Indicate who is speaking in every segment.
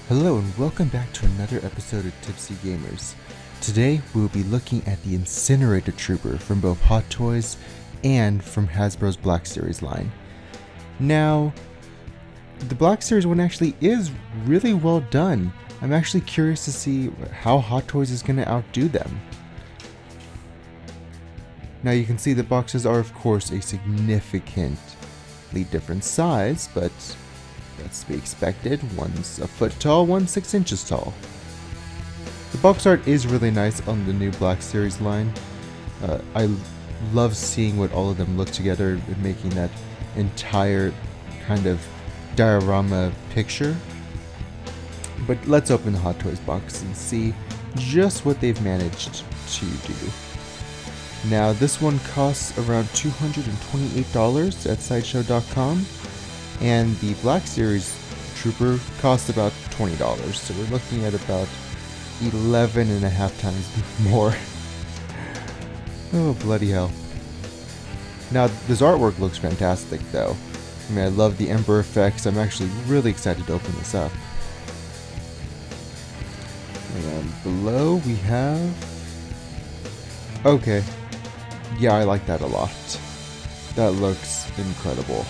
Speaker 1: Hello and welcome back to another episode of Tipsy Gamers. Today we'll be looking at the Incinerator Trooper from both Hot Toys and from Hasbro's Black Series line. Now, the Black Series one actually is really well done. I'm actually curious to see how Hot Toys is going to outdo them. Now you can see the boxes are of course a significantly different size, but that's to be expected. One's a foot tall, one's 6 inches tall. The box art is really nice on the new Black Series line. I love seeing what all of them look together and making that entire kind of diorama picture. But let's open the Hot Toys box and see just what they've managed to do. Now this one costs around $228 at Sideshow.com. And the Black Series Trooper costs about $20, so we're looking at about 11.5 times more. Oh, bloody hell. Now, this artwork looks fantastic, though. I mean, I love the Ember effects. I'm actually really excited to open this up. And below we have... Okay. Yeah, I like that a lot. That looks incredible.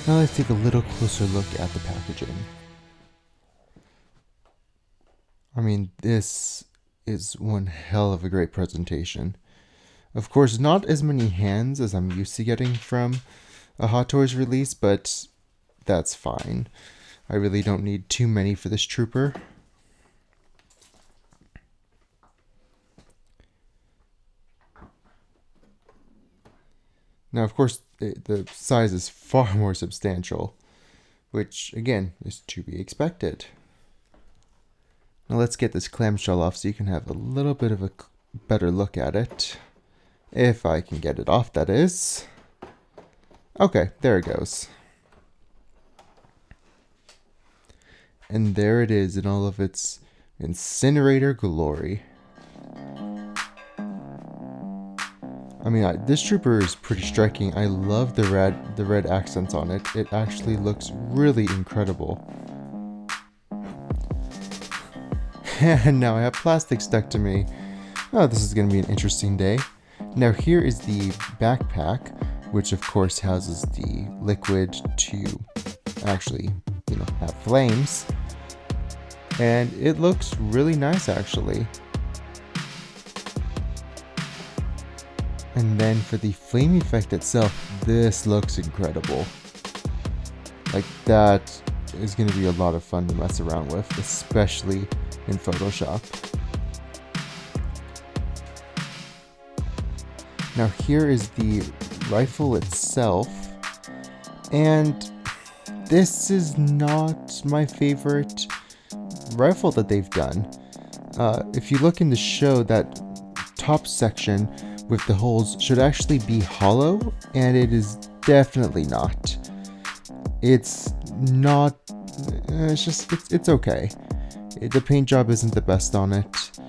Speaker 1: Now let's take a little closer look at the packaging. I mean, this is one hell of a great presentation. Of course, not as many hands as I'm used to getting from a Hot Toys release, but that's fine. I really don't need too many for this trooper. Now, of course, the size is far more substantial, which, again, is to be expected. Now, let's get this clamshell off so you can have a little bit of a better look at it. If I can get it off, that is. Okay, there it goes. And there it is in all of its incinerator glory. I mean, this trooper is pretty striking. I love the red accents on it. It actually looks really incredible. And now I have plastic stuck to me. Oh, this is going to be an interesting day. Now here is the backpack, which of course houses the liquid to actually, have flames. And it looks really nice, actually. And then for the flame effect itself, this looks incredible. Like, that is going to be a lot of fun to mess around with, especially in Photoshop. Now here is the rifle itself, and this is not my favorite rifle that they've done. If you look in the show, that top section with the holes should actually be hollow, and it is definitely not. It's not, it's okay. The paint job isn't the best on it.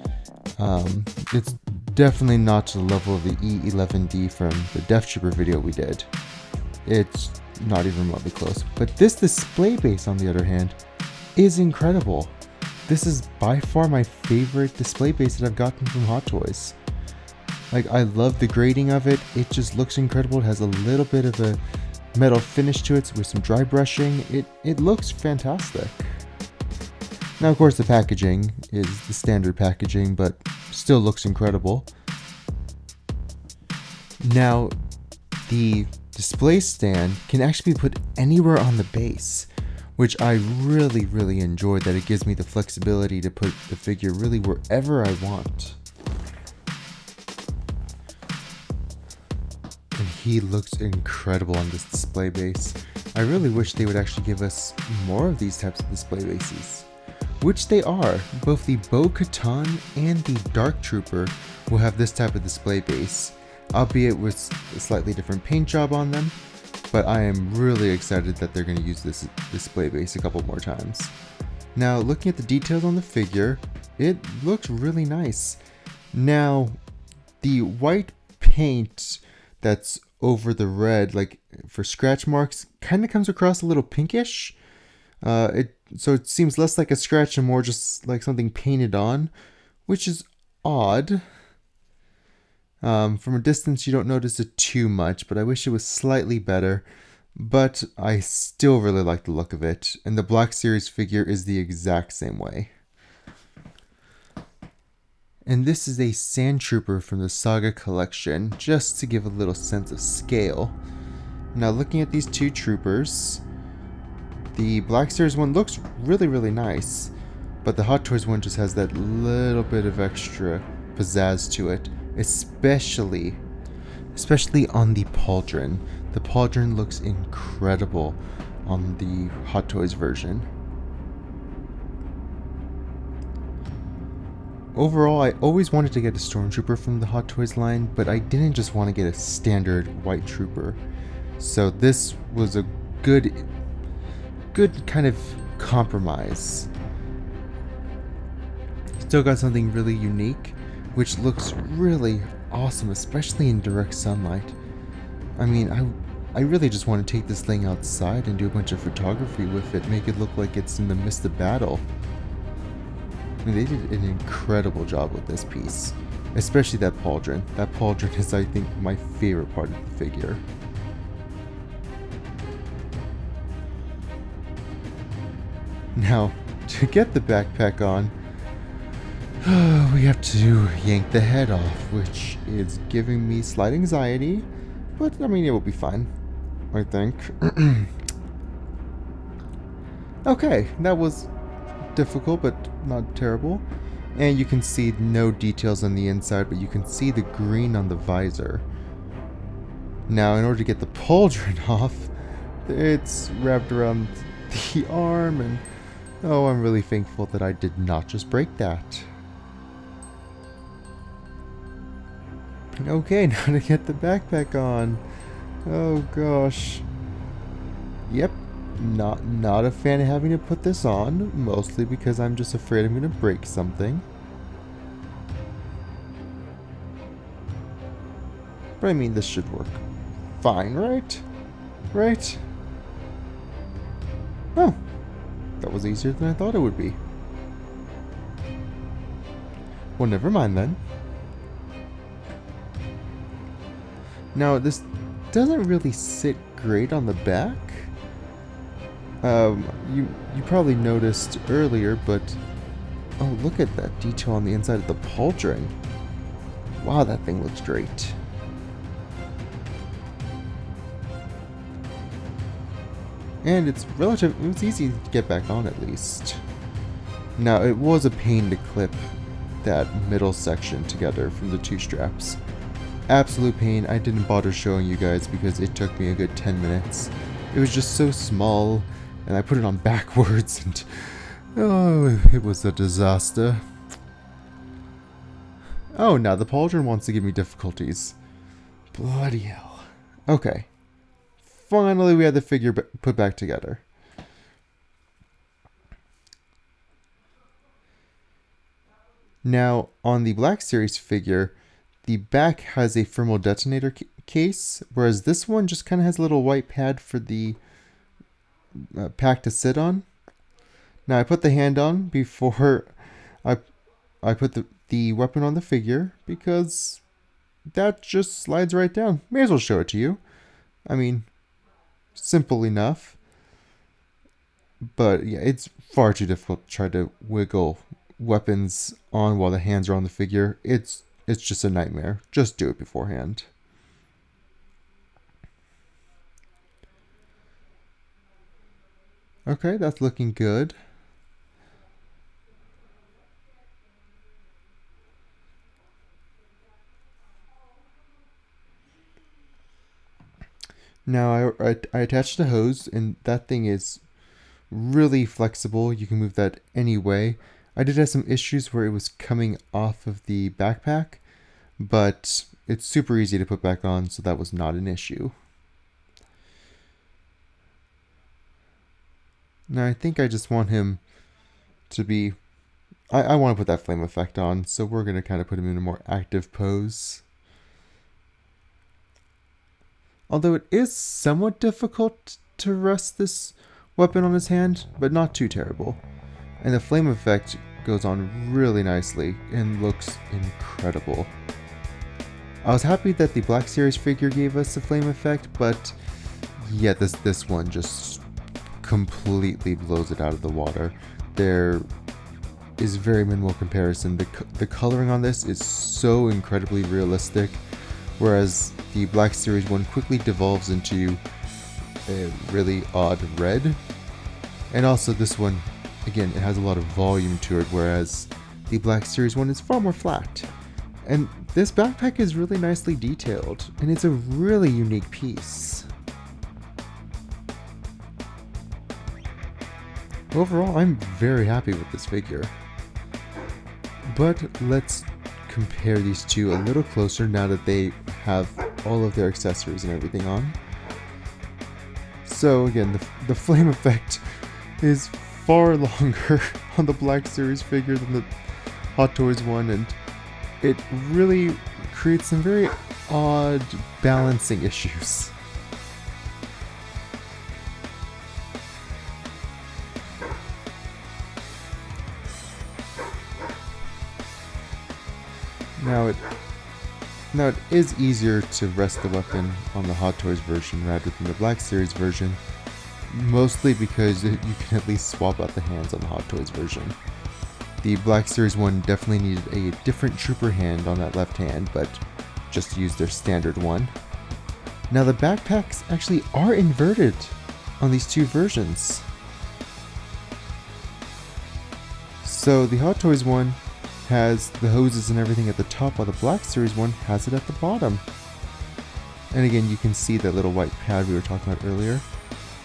Speaker 1: It's definitely not to the level of the E11D from the Death Trooper video we did. It's not even remotely close. But this display base, on the other hand, is incredible. This is by far my favorite display base that I've gotten from Hot Toys. Like, I love the grading of it. It just looks incredible. It has a little bit of a metal finish to it with some dry brushing. It looks fantastic. Now, of course, the packaging is the standard packaging, but still looks incredible. Now, the display stand can actually be put anywhere on the base, which I really, really enjoy, that it gives me the flexibility to put the figure really wherever I want. And he looks incredible on this display base. I really wish they would actually give us more of these types of display bases, which they are. Both the Bo-Katan and the Dark Trooper will have this type of display base, albeit with a slightly different paint job on them, but I am really excited that they're going to use this display base a couple more times. Now, looking at the details on the figure, it looks really nice. Now, the white paint that's over the red, like for scratch marks, kind of comes across a little pinkish. So it seems less like a scratch and more just like something painted on, which is odd. From a distance, you don't notice it too much, but I wish it was slightly better. But I still really like the look of it, and the Black Series figure is the exact same way. And this is a Sand Trooper from the Saga collection, just to give a little sense of scale. Now looking at these two troopers, the Black Series one looks really, really nice, but the Hot Toys one just has that little bit of extra pizzazz to it, especially on the pauldron. The pauldron looks incredible on the Hot Toys version. Overall, I always wanted to get a Stormtrooper from the Hot Toys line, but I didn't just want to get a standard white trooper. So this was a good kind of compromise. Still got something really unique, which looks really awesome, especially in direct sunlight. I mean, I really just want to take this thing outside and do a bunch of photography with it, make it look like it's in the midst of battle. I mean, they did an incredible job with this piece, especially that pauldron. That pauldron is, I think, my favorite part of the figure. Now, to get the backpack on, we have to yank the head off, which is giving me slight anxiety, but I mean, it will be fine, I think. Okay, that was difficult, but not terrible. And you can see no details on the inside, but you can see the green on the visor. Now, in order to get the pauldron off, it's wrapped around the arm, and oh, I'm really thankful that I did not just break that. Okay, now to get the backpack on. Oh gosh. Yep, not a fan of having to put this on, mostly because I'm just afraid I'm going to break something. But I mean, this should work fine, right? Right? Oh, that was easier than I thought it would be. Well, never mind then. Now, this doesn't really sit great on the back. You probably noticed earlier, but oh, look at that detail on the inside of the pauldron. Wow, that thing looks great. And it's easy to get back on at least. Now, it was a pain to clip that middle section together from the two straps. Absolute pain. I didn't bother showing you guys because it took me a good 10 minutes. It was just so small, and I put it on backwards, and oh, it was a disaster. Oh, now the pauldron wants to give me difficulties. Bloody hell. Okay. Finally, we had the figure put back together. Now, on the Black Series figure, the back has a thermal detonator case, whereas this one just kind of has a little white pad for the pack to sit on. Now, I put the hand on before I put the weapon on the figure, because that just slides right down. May as well show it to you. I mean, simple enough. But yeah, it's far too difficult to try to wiggle weapons on while the hands are on the figure. It's just a nightmare. Just do it beforehand. Okay, that's looking good. Now I attached the hose, and that thing is really flexible. You can move that any way. I did have some issues where it was coming off of the backpack, but it's super easy to put back on, so that was not an issue. Now I think I just want him to be... I want to put that flame effect on, so we're going to kind of put him in a more active pose. Although it is somewhat difficult to rest this weapon on his hand, but not too terrible. And the flame effect goes on really nicely and looks incredible. I was happy that the Black Series figure gave us the flame effect, but yeah, this one just completely blows it out of the water. There is very minimal comparison. The coloring on this is so incredibly realistic, whereas the Black Series one quickly devolves into a really odd red. And also this one, again, it has a lot of volume to it, whereas the Black Series one is far more flat. And this backpack is really nicely detailed, and it's a really unique piece. Overall, I'm very happy with this figure. But let's compare these two a little closer now that they have all of their accessories and everything on. So again, the flame effect is far longer on the Black Series figure than the Hot Toys one, and it really creates some very odd balancing issues. Now it is easier to rest the weapon on the Hot Toys version rather than the Black Series version, mostly because you can at least swap out the hands on the Hot Toys version. The Black Series one definitely needed a different trooper hand on that left hand, but just used their standard one. Now the backpacks actually are inverted on these two versions. So the Hot Toys one has the hoses and everything at the top, while the Black Series one has it at the bottom. And again, you can see that little white pad we were talking about earlier.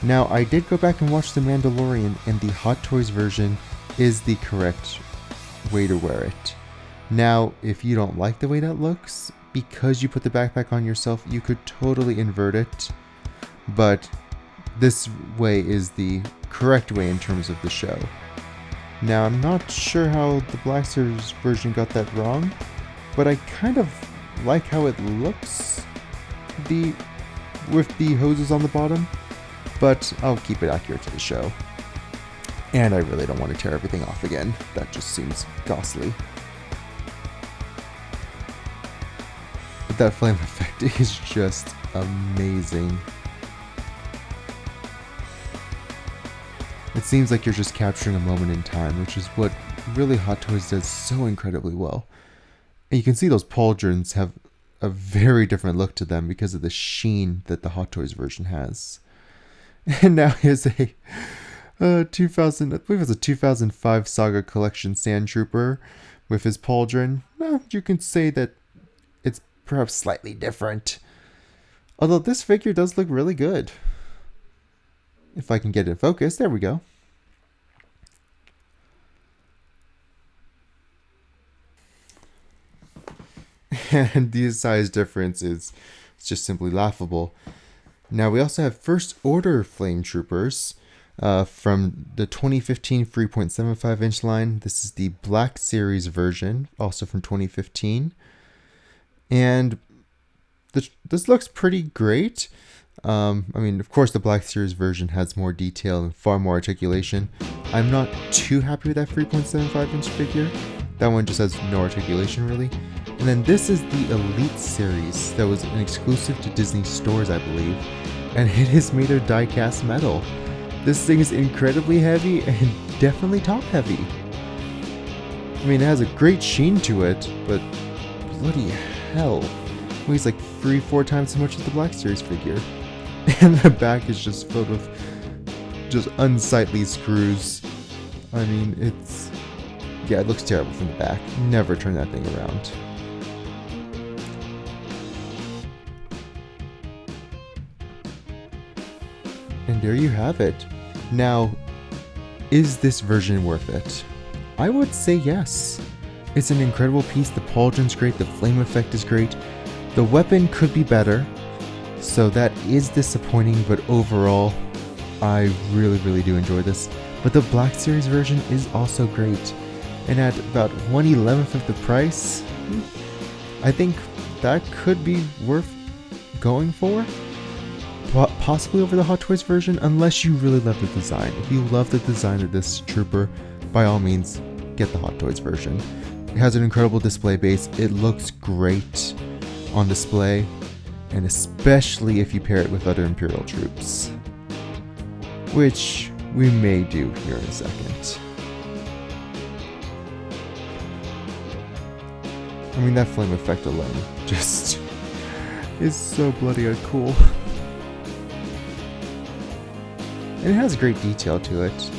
Speaker 1: Now, I did go back and watch The Mandalorian, and the Hot Toys version is the correct way to wear it. Now, if you don't like the way that looks, because you put the backpack on yourself, you could totally invert it. But this way is the correct way in terms of the show. Now, I'm not sure how the Black Series version got that wrong, but I kind of like how it looks with the hoses on the bottom, but I'll keep it accurate to the show. And I really don't want to tear everything off again. That just seems costly. But that flame effect is just amazing. It seems like you're just capturing a moment in time, which is what really Hot Toys does so incredibly well. And you can see those pauldrons have a very different look to them because of the sheen that the Hot Toys version has. And now here's a 2005 Saga Collection Sand Trooper with his pauldron. Well, you can say that it's perhaps slightly different. Although this figure does look really good. If I can get it in focus, there we go. And the size difference is just simply laughable. Now we also have First Order Flame Troopers from the 2015 3.75 inch line. This is the Black Series version, also from 2015. And this looks pretty great. I mean, of course, the Black Series version has more detail and far more articulation. I'm not too happy with that 3.75 inch figure. That one just has no articulation, really. And then this is the Elite Series that was an exclusive to Disney stores, I believe. And it is made of die-cast metal. This thing is incredibly heavy and definitely top heavy. I mean, it has a great sheen to it, but bloody hell. It weighs like 3-4 times as much as the Black Series figure. And the back is just filled with just unsightly screws. I mean, yeah, it looks terrible from the back. Never turn that thing around. And there you have it. Now, is this version worth it? I would say yes. It's an incredible piece. The pauldron's great. The flame effect is great. The weapon could be better. So that is disappointing, but overall, I really, really do enjoy this. But the Black Series version is also great. And at about 1/11th of the price, I think that could be worth going for. possibly over the Hot Toys version, unless you really love the design. If you love the design of this Trooper, by all means, get the Hot Toys version. It has an incredible display base. It looks great on display, and especially if you pair it with other Imperial troops, which we may do here in a second. I mean, that flame effect alone just is so bloody cool. And it has great detail to it.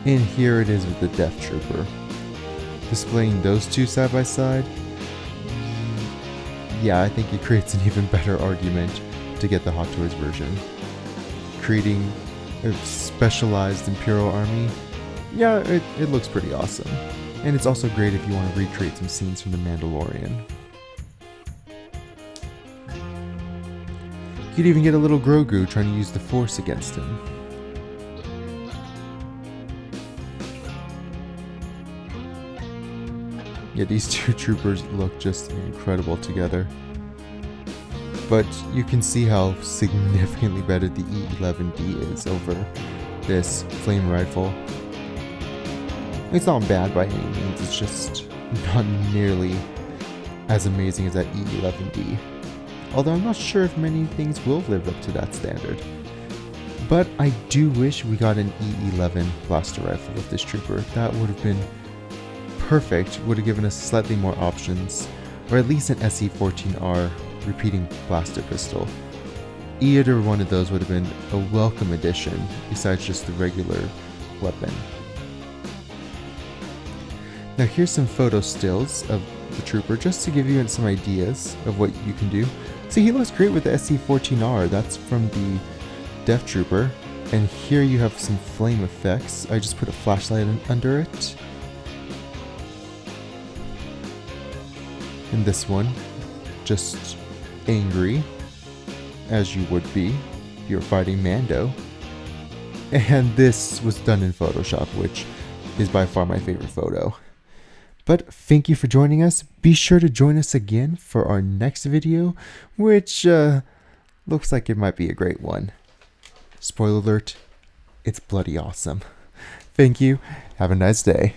Speaker 1: And here it is with the Death Trooper. Displaying those two side by side, yeah, I think it creates an even better argument to get the Hot Toys version. Creating a specialized Imperial army, yeah, it looks pretty awesome. And it's also great if you want to recreate some scenes from The Mandalorian. You could even get a little Grogu trying to use the Force against him. Yeah, these two troopers look just incredible together. But you can see how significantly better the E11D is over this flame rifle. It's not bad by any means, it's just not nearly as amazing as that E11D. Although I'm not sure if many things will live up to that standard. But I do wish we got an E11 blaster rifle with this trooper. That would have been perfect, would have given us slightly more options, or at least an SE14R repeating blaster pistol. Either one of those would have been a welcome addition, besides just the regular weapon. Now here's some photo stills of the trooper, just to give you some ideas of what you can do. See, he looks great with the SE14R, that's from the Death Trooper, and here you have some flame effects. I just put a flashlight under it. And this one, just angry, as you would be if you were fighting Mando. And this was done in Photoshop, which is by far my favorite photo. But thank you for joining us. Be sure to join us again for our next video, which looks like it might be a great one. Spoiler alert, it's bloody awesome. Thank you. Have a nice day.